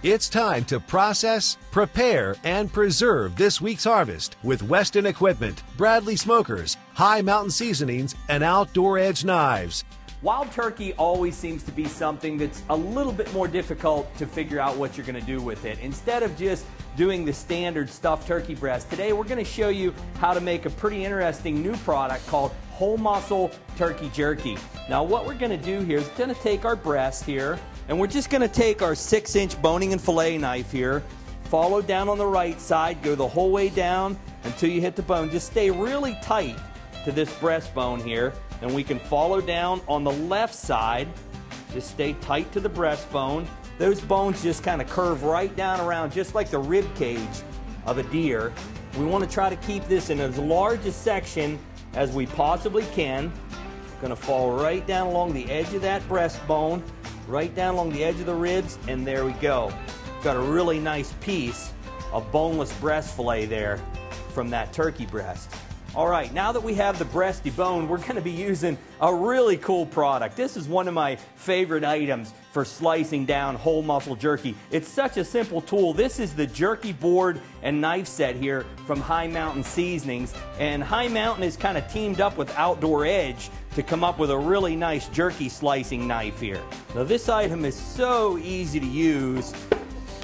It's time to process, prepare, and preserve this week's harvest with Weston Equipment, Bradley Smokers, High Mountain Seasonings, and Outdoor Edge Knives. Wild turkey always seems to be something that's a little bit more difficult to figure out what you're going to do with it. Instead of just doing the standard stuffed turkey breast, today we're going to show you how to make a pretty interesting new product called whole muscle turkey jerky. Now what we're going to do here is going to take our breast here, and we're just going to take our 6-inch boning and fillet knife here, follow down on the right side, go the whole way down until you hit the bone. Just stay really tight to this breastbone here, and we can follow down on the left side. Just stay tight to the breastbone. Those bones just kind of curve right down around, just like the rib cage of a deer. We want to try to keep this in as large a section as we possibly can. Going to fall right down along the edge of that breastbone, right down along the edge of the ribs, and there we go. Got a really nice piece of boneless breast fillet there from that turkey breast. All right, now that we have the breast deboned, we're going to be using a really cool product. This is one of my favorite items for slicing down whole muscle jerky. It's such a simple tool. This is the jerky board and knife set here from High Mountain Seasonings. And High Mountain is kind of teamed up with Outdoor Edge to come up with a really nice jerky slicing knife here. Now this item is so easy to use.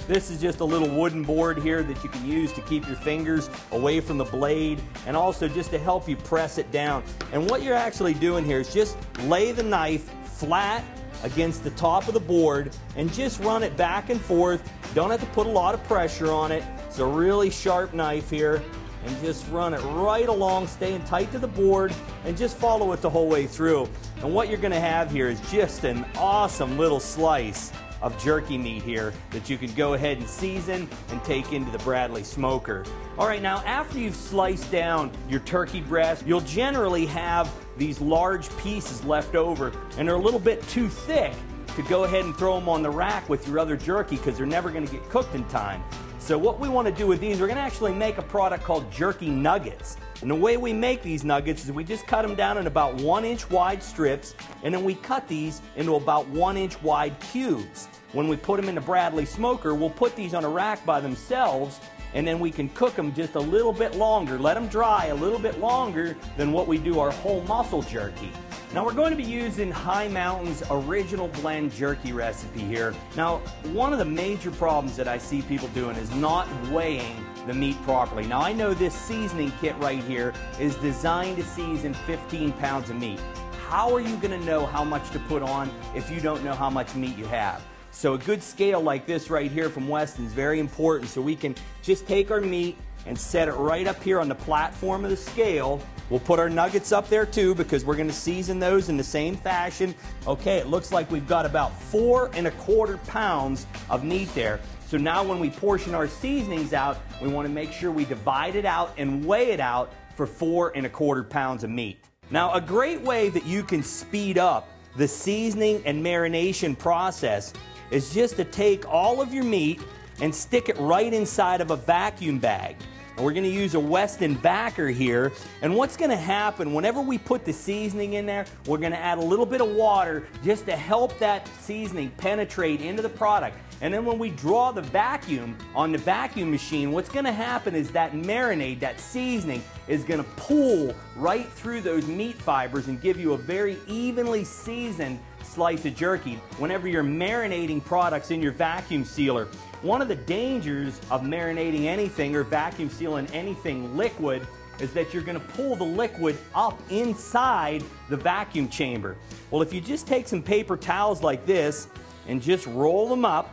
This is just a little wooden board here that you can use to keep your fingers away from the blade, and also just to help you press it down. And what you're actually doing here is just lay the knife flat against the top of the board and just run it back and forth. Don't have to put a lot of pressure on it. It's a really sharp knife here, and just run it right along, staying tight to the board, and just follow it the whole way through. And what you're going to have here is just an awesome little slice of jerky meat here that you can go ahead and season and take into the Bradley smoker. All right, now after you've sliced down your turkey breast, you'll generally have these large pieces left over, and they're a little bit too thick to go ahead and throw them on the rack with your other jerky because they're never going to get cooked in time. So what we want to do with these, we're going to actually make a product called jerky nuggets. And the way we make these nuggets is we just cut them down in about 1-inch wide strips, and then we cut these into about 1-inch wide cubes. When we put them in the Bradley smoker, we'll put these on a rack by themselves, and then we can cook them just a little bit longer, let them dry a little bit longer than what we do our whole muscle jerky. Now we're going to be using High Mountain's original blend jerky recipe here. Now one of the major problems that I see people doing is not weighing the meat properly. Now I know this seasoning kit right here is designed to season 15 pounds of meat. How are you going to know how much to put on if you don't know how much meat you have? So a good scale like this right here from Weston is very important, so we can just take our meat and set it right up here on the platform of the scale. We'll put our nuggets up there too because we're going to season those in the same fashion. Okay, it looks like we've got about 4 1/4 pounds of meat there. So now when we portion our seasonings out, we want to make sure we divide it out and weigh it out for 4 1/4 pounds of meat. Now a great way that you can speed up the seasoning and marination process is just to take all of your meat and stick it right inside of a vacuum bag. And we're going to use a Weston backer here, and what's going to happen whenever we put the seasoning in there, we're going to add a little bit of water just to help that seasoning penetrate into the product. And then when we draw the vacuum on the vacuum machine, what's going to happen is that marinade, that seasoning, is going to pull right through those meat fibers and give you a very evenly seasoned slice of jerky. Whenever you're marinating products in your vacuum sealer, one of the dangers of marinating anything or vacuum sealing anything liquid is that you're going to pull the liquid up inside the vacuum chamber. Well, if you just take some paper towels like this and just roll them up,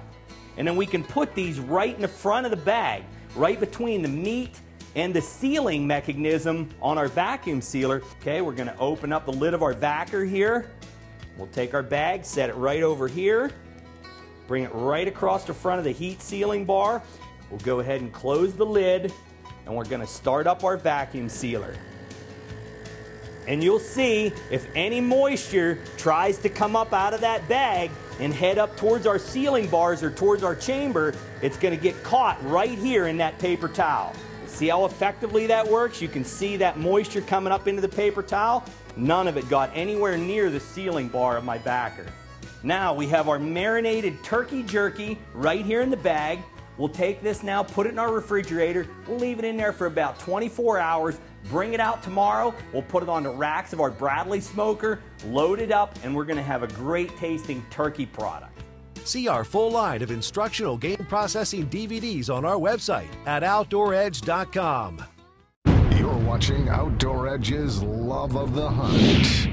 and then we can put these right in the front of the bag, right between the meat and the sealing mechanism on our vacuum sealer. Okay, we're going to open up the lid of our vacuum here. We'll take our bag, set it right over here, bring it right across the front of the heat sealing bar. We'll go ahead and close the lid, and we're going to start up our vacuum sealer. And you'll see if any moisture tries to come up out of that bag and head up towards our sealing bars or towards our chamber, it's going to get caught right here in that paper towel. See how effectively that works? You can see that moisture coming up into the paper towel. None of it got anywhere near the sealing bar of my backer. Now we have our marinated turkey jerky right here in the bag. We'll take this now, put it in our refrigerator. We'll leave it in there for about 24 hours. Bring it out tomorrow. We'll put it on the racks of our Bradley smoker, load it up, and we're going to have a great tasting turkey product. See our full line of instructional game processing DVDs on our website at OutdoorEdge.com. You're watching Outdoor Edge's Love of the Hunt.